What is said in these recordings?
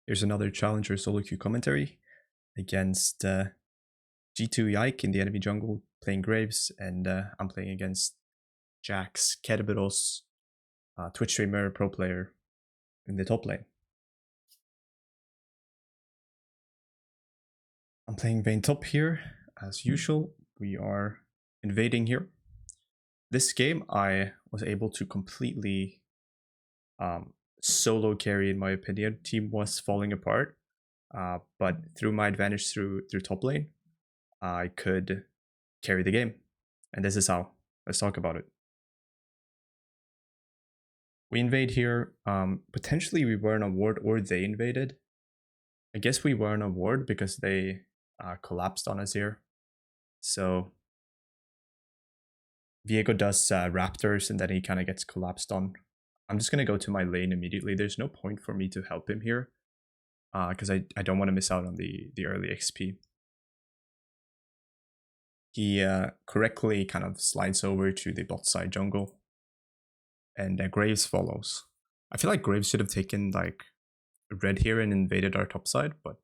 Here's another challenger solo queue commentary against G2 Yike in the enemy jungle playing Graves, and I'm playing against Jax Kerberos, Twitch streamer, pro player in the top lane. I'm playing Vayne top here, as usual. We are invading here. This game I was able to completely solo carry, in my opinion. Team was falling apart, but through my advantage through top lane, I could carry the game. And this is how. Let's talk about it. We invade here. Potentially we were in a ward, or they invaded. I guess we were in a ward because they collapsed on us here. So Viego does Raptors, and then he kind of gets collapsed on. I'm just going to go to my lane immediately. There's no point for me to help him here because I don't want to miss out on the early XP. He correctly kind of slides over to the bot side jungle, and Graves follows. I feel like Graves should have taken like red here and invaded our top side, but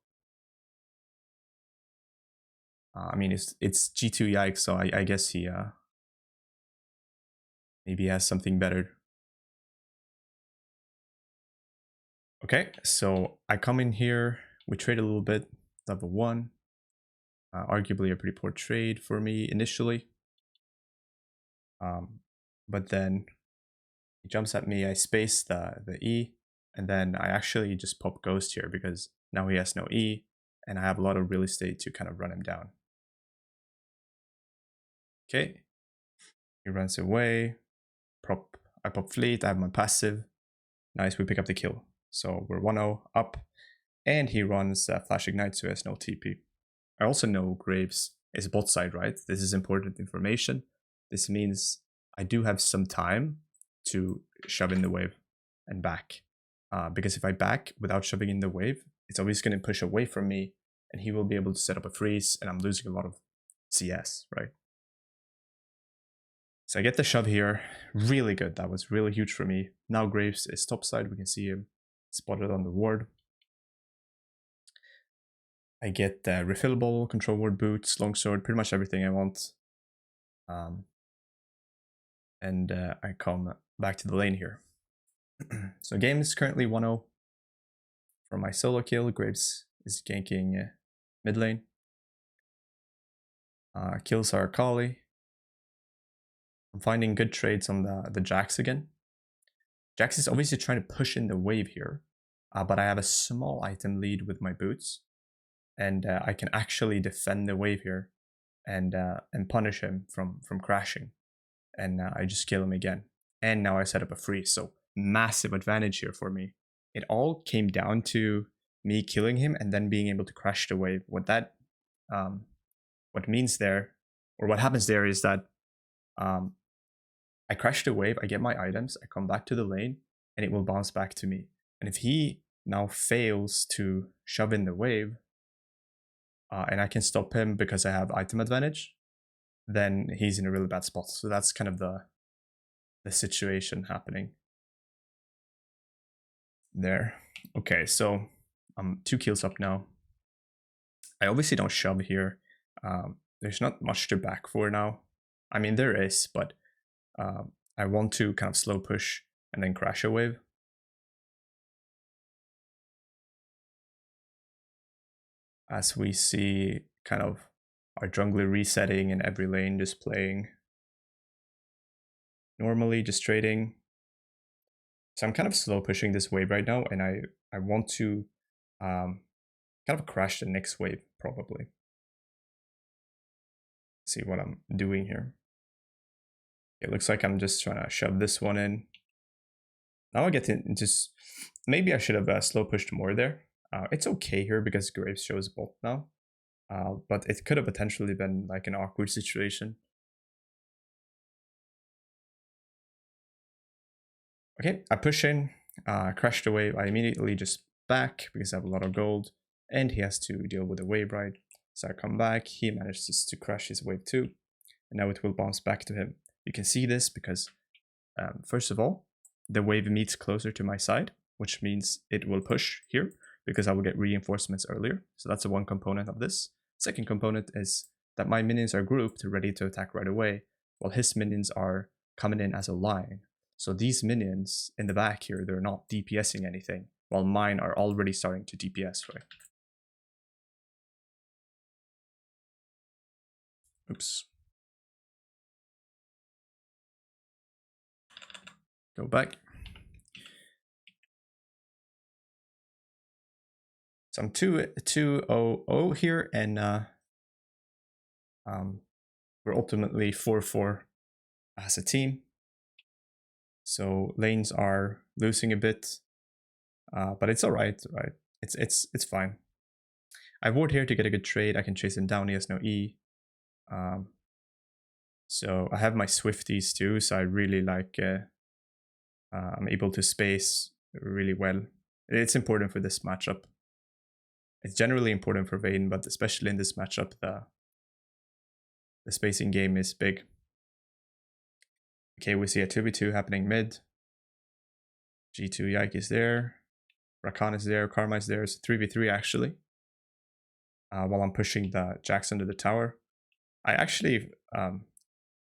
I mean it's G2 Yike, so I guess he maybe has something better. Okay, so I come in here, we trade a little bit, level 1. Arguably a pretty poor trade for me initially. But then he jumps at me, I space the E, and then I actually just pop Ghost here because now he has no E, and I have a lot of real estate to kind of run him down. Okay, he runs away, I pop Fleet, I have my passive. Nice, we pick up the kill. So we're 1-0 up, and he runs Flash Ignite, so he has no TP. I also know Graves is bot side, right? This is important information. This means I do have some time to shove in the wave and back. Because if I back without shoving in the wave, it's always going to push away from me, and he will be able to set up a freeze, and I'm losing a lot of CS, right? So I get the shove here, really good. That was really huge for me. Now Graves is topside, we can see him spotted on the ward. I get refillable, control ward boots, longsword, pretty much everything I want. And I come back to the lane here. So game is currently 1-0 for my solo kill. Graves is ganking mid lane. Kills our Akali. I'm finding good trades on the Jax again. Jax is obviously trying to push in the wave here, but I have a small item lead with my boots, and I can actually defend the wave here and punish him from crashing. And I just kill him again. And now I set up a freeze, so massive advantage here for me. It all came down to me killing him and then being able to crash the wave. What that what means there, or what happens there, is that I crash the wave, I get my items, I come back to the lane, and it will bounce back to me. And if he now fails to shove in the wave, and I can stop him because I have item advantage, then he's in a really bad spot. So that's kind of the situation happening there. Okay, so I'm 2 kills up now. I obviously don't shove here. There's not much to back for now. I mean, there is, but I want to kind of slow push and then crash a wave. As we see kind of our jungler resetting and every lane just playing normally, just trading. So I'm kind of slow pushing this wave right now, and I want to kind of crash the next wave probably. See what I'm doing here. It looks like I'm just trying to shove this one in. Now I get to just, maybe I should have slow pushed more there. It's okay here because Graves shows both now. But it could have potentially been like an awkward situation. Okay, I push in, crash the wave. I immediately just back because I have a lot of gold, and he has to deal with the wave, right? So I come back, he manages to crash his wave too, and now it will bounce back to him. You can see this because, first of all, the wave meets closer to my side, which means it will push here, because I will get reinforcements earlier. So that's the one component of this. Second component is that my minions are grouped ready to attack right away, while his minions are coming in as a line. So these minions in the back here, they're not DPSing anything, while mine are already starting to DPS, right? Oops. Go back. So I'm 2-0-0 here, and we're ultimately 4-4 as a team. So lanes are losing a bit, but it's all right, right? It's fine. I ward here to get a good trade. I can chase him down. He has no E. So I have my Swifties too, so I really like. I'm able to space really well. It's important for this matchup. It's generally important for Vayne, but especially in this matchup, the spacing game is big. Okay, we see a 2v2 happening mid. G2 Yike is there. Rakan is there. Karma is there. It's 3v3 actually. While I'm pushing the Jax under the tower. I actually,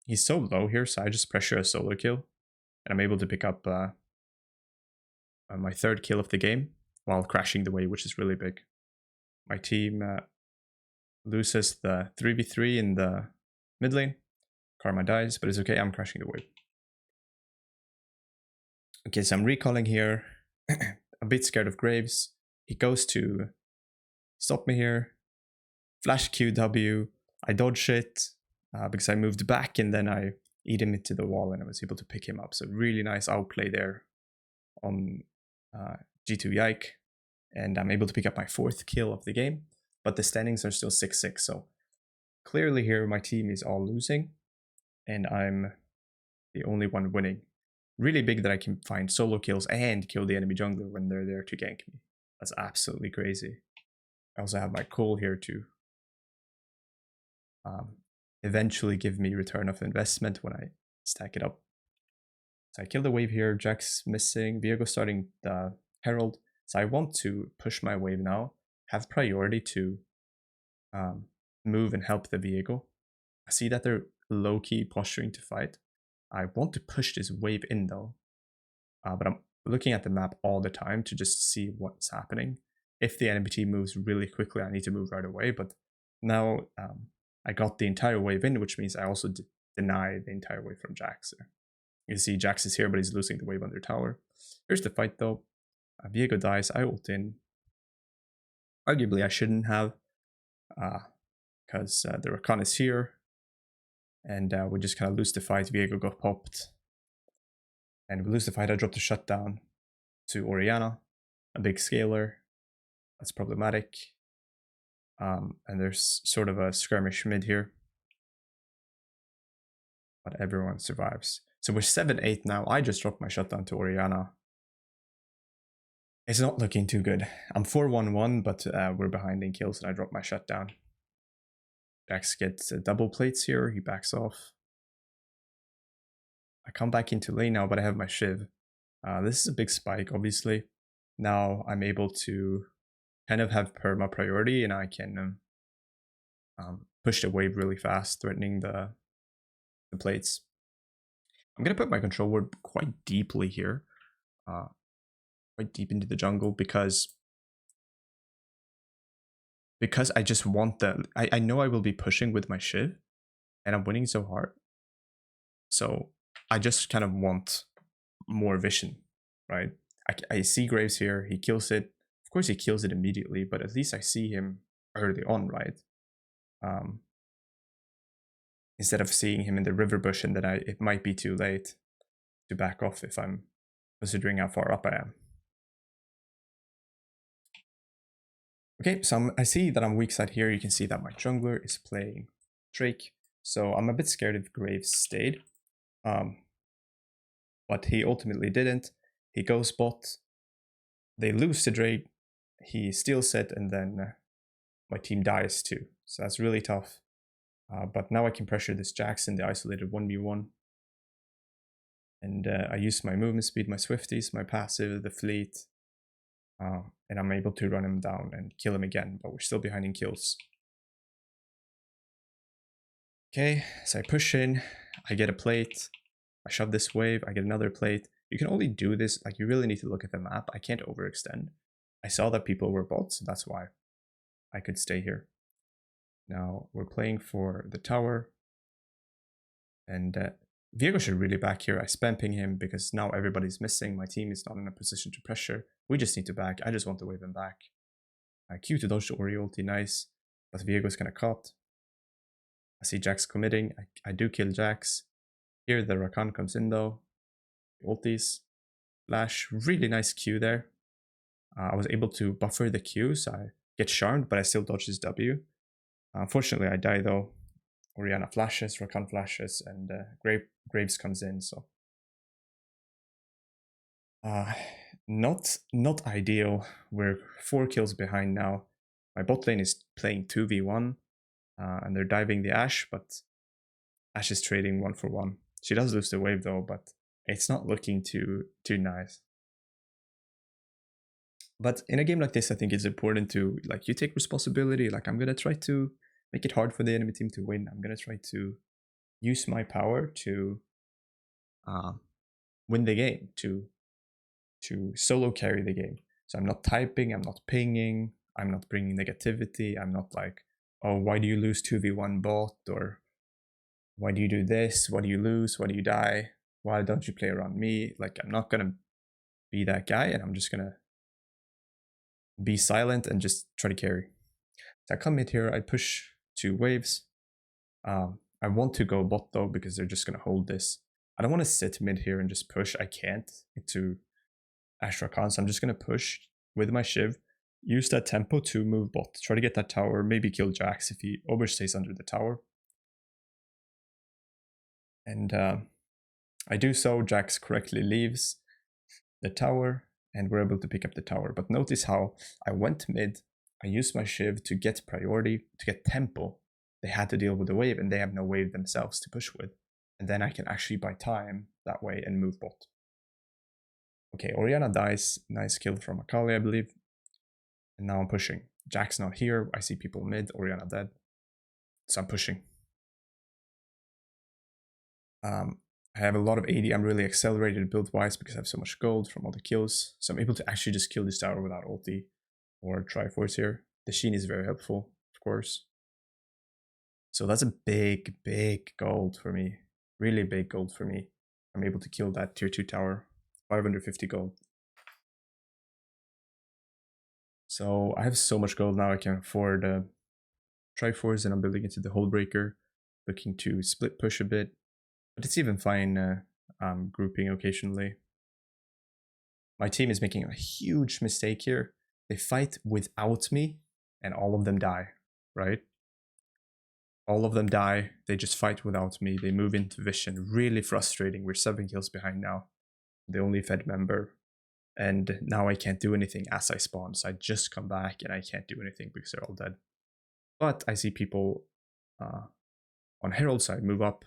he's so low here, so I just pressure a solo kill. And I'm able to pick up my third kill of the game while crashing the wave, which is really big. My team loses the 3v3 in the mid lane. Karma dies, but it's okay, I'm crashing the wave. Okay, so I'm recalling here. A bit scared of Graves. He goes to stop me here. Flash QW. I dodge it because I moved back and then I eat him into the wall and I was able to pick him up. So really nice outplay there on G2 Yike. And I'm able to pick up my fourth kill of the game. But the standings are still 6-6. So clearly here my team is all losing. And I'm the only one winning. Really big that I can find solo kills and kill the enemy jungler when they're there to gank me. That's absolutely crazy. I also have my Cole here to eventually give me return of investment when I stack it up. So I kill the wave here, Jax missing, Viego starting the Herald. So I want to push my wave now, have priority to move and help the Viego. I see that they're low-key posturing to fight. I want to push this wave in though, but I'm looking at the map all the time to just see what's happening. If the enemy team moves really quickly, I need to move right away, but now I got the entire wave in, which means I also deny the entire wave from Jax. You see Jax is here, but he's losing the wave under tower. Here's the fight though. Viego dies, I ult in. Arguably I shouldn't have, because the Rakan is here. And we just kind of lose the fight. Viego got popped. And we lose the fight. I drop the shutdown to Orianna, a big scaler. That's problematic. And there's sort of a skirmish mid here. But everyone survives. So we're 7-8 now. I just dropped my shutdown to Orianna. It's not looking too good. I'm 4-1-1, but we're behind in kills and I dropped my shutdown. Jax gets double plates here. He backs off. I come back into lane now, but I have my Shiv. This is a big spike, obviously. Now I'm able to kind of have perma priority and I can push the wave really fast, threatening the plates. I'm going to put my control ward quite deeply here. Quite deep into the jungle because I just want the... I know I will be pushing with my Shiv and I'm winning so hard. So I just kind of want more vision, right? I see Graves here, he kills it. Of course he kills it immediately, but at least I see him early on, right? Instead of seeing him in the river bush and then it might be too late to back off if I'm considering how far up I am. Okay, so I see that I'm weak side here. You can see that my jungler is playing Drake. So I'm a bit scared if Graves stayed. But he ultimately didn't. He goes bot. They lose to Drake. He steals it and then my team dies too. So that's really tough. But now I can pressure this Jax in the isolated 1v1. And I use my movement speed, my Swifties, my passive, the fleet. And I'm able to run him down and kill him again, but we're still behind in kills. Okay, so I push in, I get a plate, I shove this wave, I get another plate. You can only do this, like you really need to look at the map. I can't overextend. I saw that people were bots, so that's why I could stay here. Now we're playing for the tower, and Viego should really back here. I spam ping him because now everybody's missing. My team is not in a position to pressure. We just need to back. I just want to wave him back. Q to dodge the Ori ulti, nice. But Viego's kind of caught. I see Jax committing. I do kill Jax. Here the Rakan comes in though. Ultis. Flash. Really nice Q there. I was able to buffer the Q, so I get charmed, but I still dodge his W. Unfortunately, I die though. Orianna flashes, Rakan flashes, and Graves comes in, so not ideal. We're 4 kills behind now. My bot lane is playing 2v1, and they're diving the Ashe, but Ashe is trading 1-for-1. She does lose the wave though, but it's not looking too nice. But in a game like this, I think it's important to, like, you take responsibility. Like, I'm gonna try to make it hard for the enemy team to win. I'm gonna try to use my power to win the game, to solo carry the game. So I'm not typing, I'm not pinging, I'm not bringing negativity. I'm not like, oh, why do you lose 2v1 bot? Or why do you do this? Why do you lose? Why do you die? Why don't you play around me? Like, I'm not gonna be that guy, and I'm just gonna be silent and just try to carry. So I come in here, I push 2 waves. I want to go bot though, because they're just gonna hold this. I don't want to sit mid here and just push. I can't into Ashe Rakan, so I'm just gonna push with my Shiv, use that tempo to move bot, try to get that tower, maybe kill Jax if he overstays under the tower. And I do so, Jax correctly leaves the tower, and we're able to pick up the tower. But notice how I went mid, I used my Shiv to get priority, to get tempo. They had to deal with the wave, and they have no wave themselves to push with. And then I can actually buy time that way and move bot. Okay, Orianna dies. Nice kill from Akali, I believe. And now I'm pushing. Jack's not here. I see people mid. Orianna dead. So I'm pushing. I have a lot of AD. I'm really accelerated build-wise because I have so much gold from all the kills. So I'm able to actually just kill this tower without ulti or Triforce here. The Sheen is very helpful, of course. So that's a big, big gold for me. Really big gold for me. I'm able to kill that tier 2 tower. 550 gold. So I have so much gold now I can afford Triforce, and I'm building into the Hullbreaker. Looking to split push a bit. But it's even fine grouping occasionally. My team is making a huge mistake here. They fight without me, and all of them die, right? All of them die. They just fight without me. They move into vision. Really frustrating. We're 7 kills behind now. The only fed member. And now I can't do anything as I spawn. So I just come back and I can't do anything because they're all dead. But I see people on Herald side move up,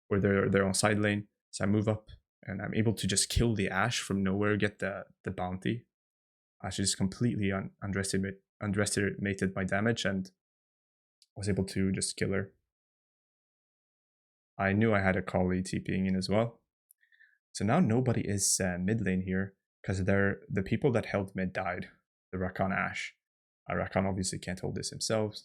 or they're on side lane. So I move up and I'm able to just kill the Ashe from nowhere, get the bounty. Ashe is completely underestimated my damage, and was able to just kill her. I knew I had a Kali TPing in as well. So now nobody is mid lane here, because the people that held mid died. The Rakan Ashe. Rakan obviously can't hold this himself.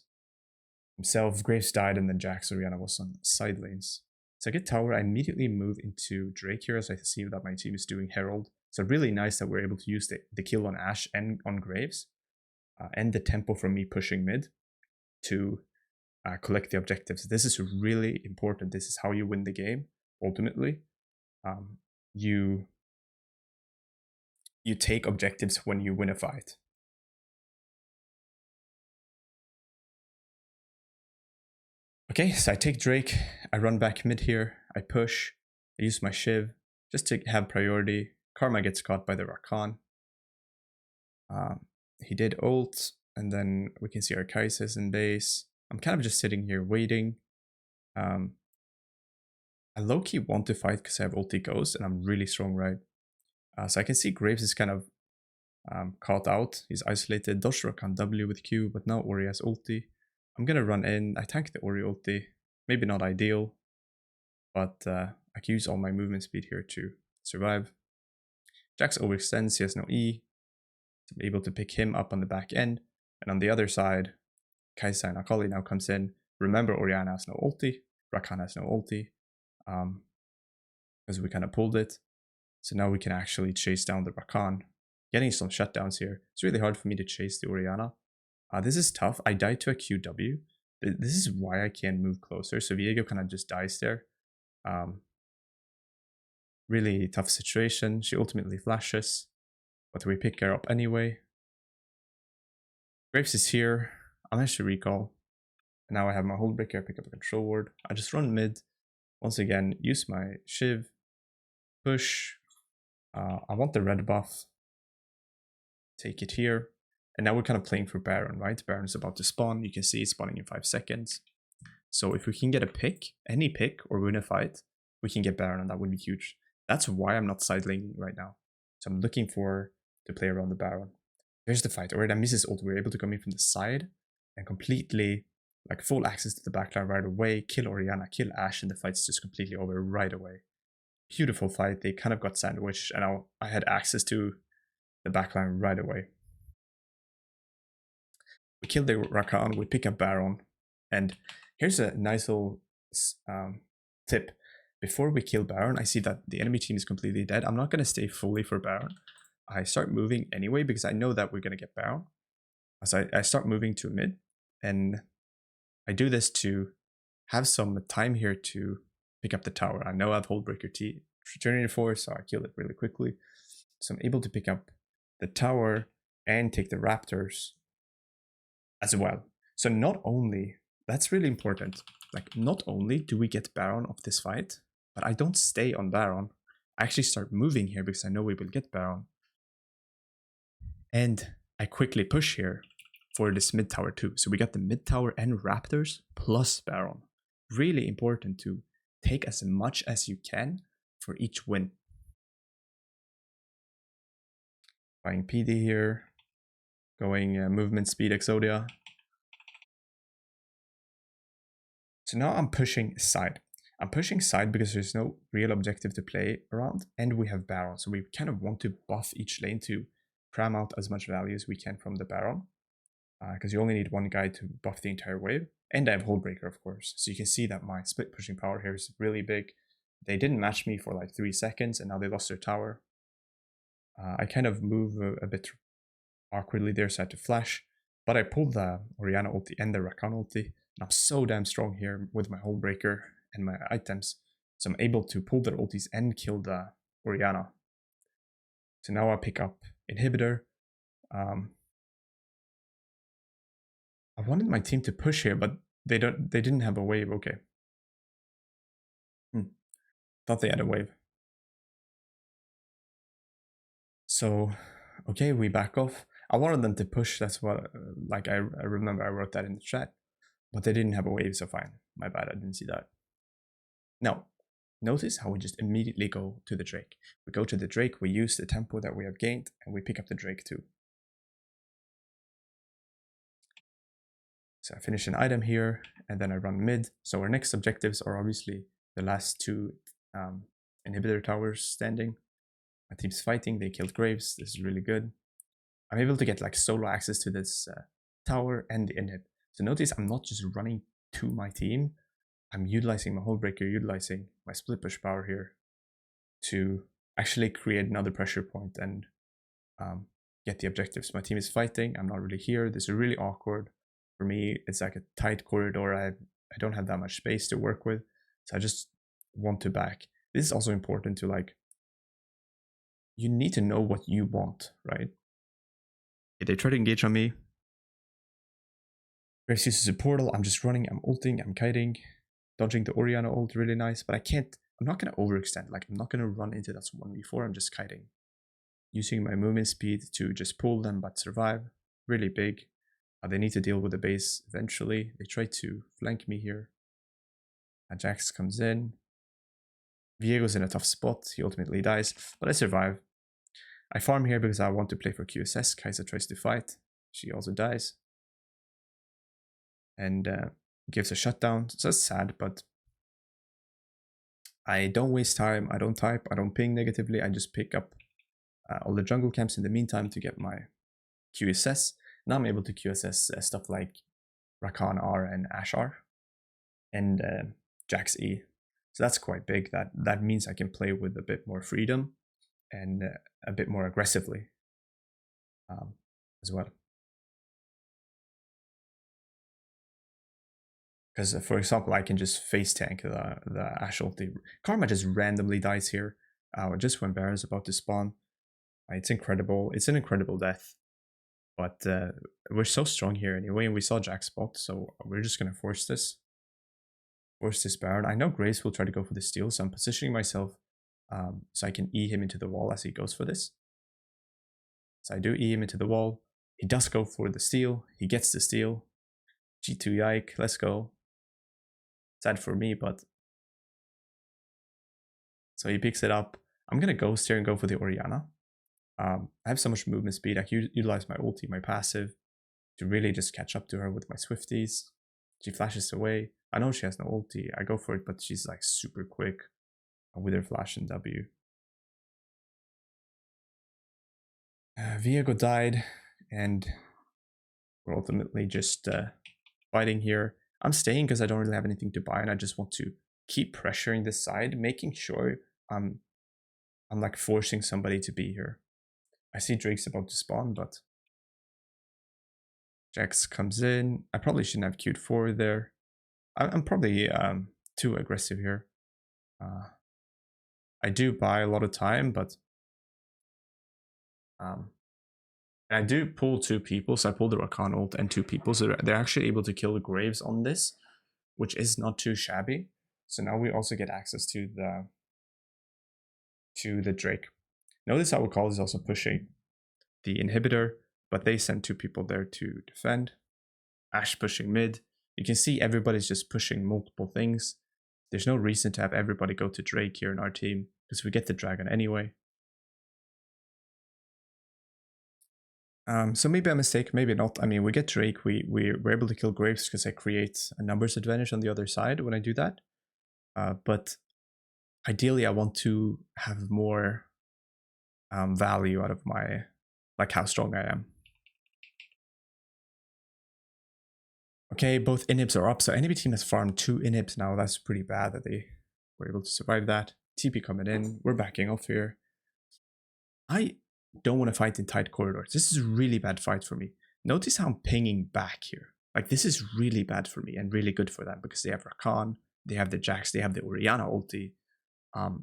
Graves died, and then Jax Orianna was on side lanes. So I get tower, I immediately move into Drake here as I see that my team is doing Herald. So really nice that we're able to use the kill on Ashe and on Graves, and the tempo from me pushing mid to collect the objectives. This is really important. This is how you win the game, ultimately. You take objectives when you win a fight. Okay, so I take Drake, I run back mid here, I push, I use my Shiv just to have priority. Karma gets caught by the Rakan. He did ult, and then we can see our Kai'Sa's in base. I'm kind of just sitting here waiting. I low-key want to fight because I have ulti Ghost, and I'm really strong, right? So I can see Graves is kind of caught out. He's isolated. Dodge Rakan W with Q, but now Ori has ulti. I'm gonna run in. I tank the Ori ulti. Maybe not ideal, but I can use all my movement speed here to survive. Jax overextends. He has no E. So I'm able to pick him up on the back end. And on the other side, Kaisa and Akali now comes in. Remember, Orianna has no ulti. Rakan has no ulti. Because we kind of pulled it. So now we can actually chase down the Rakan. Getting some shutdowns here. It's really hard for me to chase the Orianna. This is tough. I died to a QW. This is why I can't move closer. So Viego kind of just dies there. Really tough situation. She ultimately flashes. But we pick her up anyway. Graves is here. I managed to recall. And now I have my hold breaker, pick up a control ward. I just run mid. Once again, use my Shiv. Push. I want the red buff. Take it here. And now we're kind of playing for Baron, right? Baron is about to spawn. You can see it's spawning in 5 seconds. So if we can get a pick, any pick, or win a fight, we can get Baron, and that would be huge. That's why I'm not side laning right now. So I'm looking for to play around the Baron. There's the fight. Alright, I miss his ult. We're able to come in from the side and completely, like, full access to the backline right away. Kill Orianna, kill Ashe, and the fight's just completely over right away. Beautiful fight. They kind of got sandwiched, and I had access to the backline right away. We kill the Rakan, we pick up Baron, and here's a nice little tip. Before we kill Baron, I see that the enemy team is completely dead. I'm not going to stay fully for Baron. I start moving anyway because I know that we're going to get Baron. So I start moving to mid, and I do this to have some time here to pick up the tower. I know I have Holdbreaker T returning force, so I kill it really quickly. So I'm able to pick up the tower and take the Raptors as well. So not only, that's really important, like not only do we get Baron of this fight, but I don't stay on Baron. I actually start moving here because I know we will get Baron. And I quickly push here for this mid tower too. So we got the mid tower and Raptors plus Baron. Really important to take as much as you can for each win. Buying PD here. Going movement speed Exodia. So now I'm pushing side. I'm pushing side because there's no real objective to play around, and we have Baron. So we kind of want to buff each lane to cram out as much value as we can from the Baron. Because you only need one guy to buff the entire wave. And I have Holdbreaker, of course. So you can see that my split pushing power here is really big. They didn't match me for like 3 seconds, and now they lost their tower. I kind of move a bit awkwardly there, so I had to flash. But I pulled the Orianna ulti and the Rakan ulti. And I'm so damn strong here with my Holdbreaker and my items. So I'm able to pull their ultis and kill the Orianna. So now I pick up Inhibitor. I wanted my team to push here, but they didn't have a wave. Okay. Thought they had a wave. So, okay, we back off. I wanted them to push. That's what, like, I remember I wrote that in the chat, but they didn't have a wave, so fine. My bad, I didn't see that. Now, notice how we just immediately go to the Drake. We go to the Drake, we use the tempo that we have gained, and we pick up the Drake too. So I finish an item here, and then I run mid. So our next objectives are obviously the last 2 inhibitor towers standing. My team's fighting, they killed Graves, this is really good. I'm able to get like solo access to this tower and the inhib. So notice I'm not just running to my team, I'm utilizing my Holdbreaker, utilizing my split push power here to actually create another pressure point and get the objectives. My team is fighting, I'm not really here, this is really awkward. For me, it's like a tight corridor, I don't have that much space to work with, so I just want to back. This is also important to, like, you need to know what you want, right? If they try to engage on me, Graves uses a portal, I'm just running, I'm ulting, I'm kiting, dodging the Orianna ult, really nice, but I'm not going to overextend, like I'm not going to run into that 1v4, I'm just kiting. Using my movement speed to just pull them but survive, really big. They need to deal with the base eventually. They try to flank me here. Jax comes in. Viego's in a tough spot, he ultimately dies, but I survive. I farm here because I want to play for QSS. Kaiser tries to fight. She also dies. And gives a shutdown. So that's sad, but I don't waste time. I don't type. I don't ping negatively. I just pick up all the jungle camps in the meantime to get my QSS. Now I'm able to QSS stuff like Rakan R and Ash R and Jax E. So that's quite big. That means I can play with a bit more freedom and a bit more aggressively as well. Because, for example, I can just face tank the Ash ulti. Karma just randomly dies here, just when Baron is about to spawn. It's incredible. It's an incredible death. But we're so strong here anyway, and we saw Jack's spot, so we're just going to force this. Force this Baron. I know Grace will try to go for the steal, so I'm positioning myself so I can E him into the wall as he goes for this. So I do E him into the wall. He does go for the steal. He gets the steal. G2 Yike, let's go. Sad for me, but... So he picks it up. I'm going to ghost here and go for the Orianna. I have so much movement speed. I can utilize my ulti, my passive, to really just catch up to her with my Swifties. She flashes away. I know she has no ulti. I go for it, but she's like super quick with her flash and W. Viego died, and we're ultimately just fighting here. I'm staying because I don't really have anything to buy, and I just want to keep pressuring this side, making sure I'm like forcing somebody to be here. I see Drake's about to spawn, but Jax comes in. I probably shouldn't have queued forward there. I'm probably too aggressive here. I do buy a lot of time, but I do pull 2 people. So I pulled the Rakan ult and 2 people. So they're actually able to kill the Graves on this, which is not too shabby. So now we also get access to the Drake. Notice our call is also pushing the inhibitor, but they send 2 people there to defend. Ash pushing mid. You can see everybody's just pushing multiple things. There's no reason to have everybody go to Drake here in our team, because we get the dragon anyway. So maybe a mistake, maybe not. I mean, we get Drake, we're able to kill Graves because I create a numbers advantage on the other side when I do that. But ideally, I want to have more value out of my, like how strong I am. Okay, both inhibs are up, so enemy team has farmed 2 inhibs now. That's pretty bad that they were able to survive that. TP coming in, we're backing off here. I don't want to fight in tight corridors. This is a really bad fight for me. Notice how I'm pinging back here. Like, this is really bad for me and really good for them because they have Rakan, they have the Jax, they have the Orianna ulti,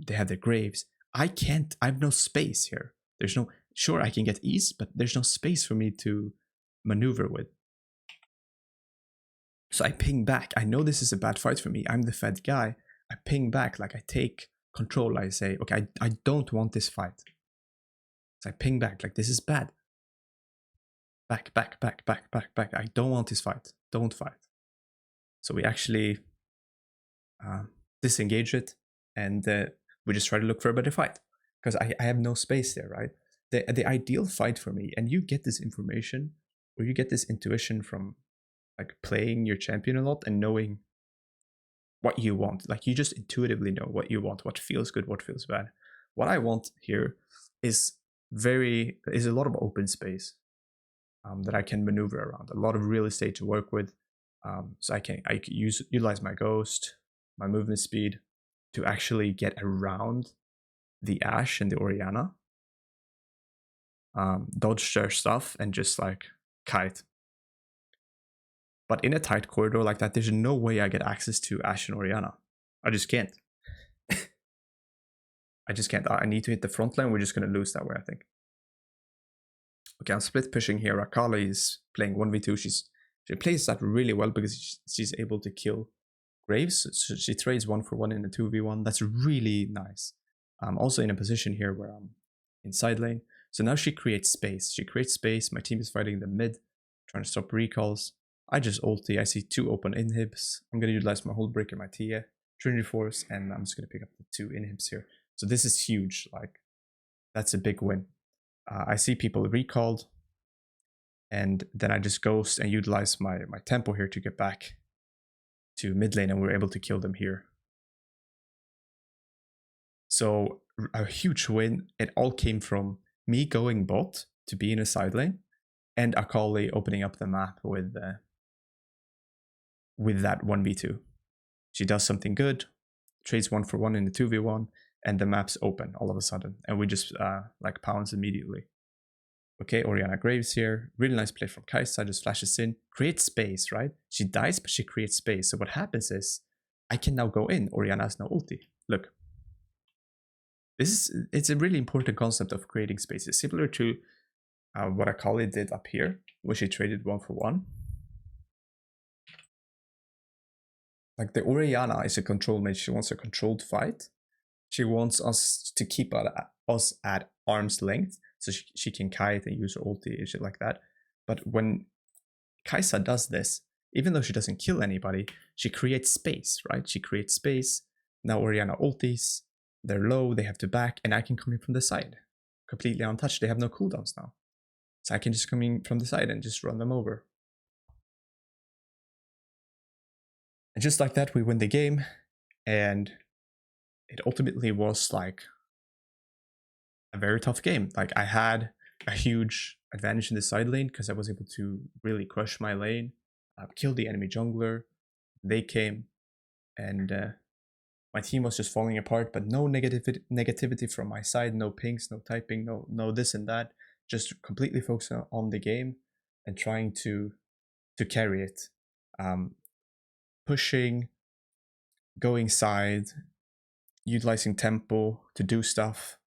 they have the Graves. I have no space here. There's no, sure I can get ease, but there's no space for me to maneuver with. So I ping back. I know this is a bad fight for me. I'm the fed guy. I ping back, like I take control. I say, okay, I don't want this fight. So I ping back, like this is bad. Back. I don't want this fight. Don't fight. So we actually disengage it, and we just try to look for a better fight. Because I have no space there, right? The ideal fight for me, and you get this information, or you get this intuition from like playing your champion a lot and knowing what you want. Like you just intuitively know what you want, what feels good, what feels bad. What I want here is a lot of open space that I can maneuver around, a lot of real estate to work with. So I can utilize my ghost, my movement speed to actually get around the Ashe and the Orianna, dodge their stuff, and just like kite. But in a tight corridor like that, there's no way I get access to Ashe and Orianna. I just can't. I just can't. I need to hit the front line. We're just going to lose that way, I think. Okay, I'm split pushing here. Akali is playing 1v2. She plays that really well because she's able to kill Graves. So she trades 1-for-1 in a 2v1. That's really nice. I'm also in a position here where I'm in side lane. So now she creates space. She creates space. My team is fighting the mid, trying to stop recalls. I just ulti. I see 2 open inhibs. I'm going to utilize my Hold Break and my Tia, Trinity Force, and I'm just going to pick up the 2 inhibs here. So this is huge. Like, that's a big win. I see people recalled, and then I just ghost and utilize my tempo here to get back to mid lane, and we're able to kill them here. So a huge win. It all came from me going bot to be in a side lane, and Akali opening up the map with that 1v2. She does something good, trades 1-for-1 in the 2v1, and the map's open all of a sudden, and we just like pounce immediately. Okay, Orianna Graves here. Really nice play from Kai'Sa, just flashes in, creates space, right? She dies, but she creates space. So what happens is, I can now go in. Orianna has no ulti. Look. It's a really important concept of creating spaces, similar to what Akali did up here, where she traded 1-for-1. Like the Orianna is a control mage. She wants a controlled fight. She wants us to keep us at arm's length, so she can kite and use her ulti and shit like that. But when Kai'Sa does this, even though she doesn't kill anybody, she creates space, right? She creates space. Now Orianna ultis, they're low, they have to back, and I can come in from the side. Completely untouched, they have no cooldowns now. So I can just come in from the side and just run them over. And just like that, we win the game, and it ultimately was like a very tough game. Like I had a huge advantage in the side lane because I was able to really crush my lane, kill the enemy jungler. They came, and my team was just falling apart, but no negativity from my side, no pings, no typing, no this and that. Just completely focusing on the game and trying to carry it. Pushing, going side, utilizing tempo to do stuff.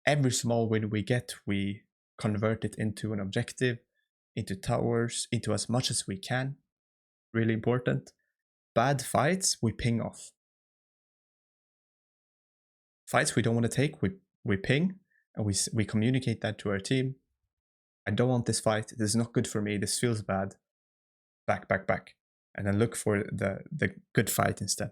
Every small win we get, we convert it into an objective, into towers, into as much as we can. Really important. Bad fights, we ping off. Fights we don't want to take, we ping, and we communicate that to our team. I don't want this fight. This is not good for me. This feels bad. Back. And then look for the good fight instead.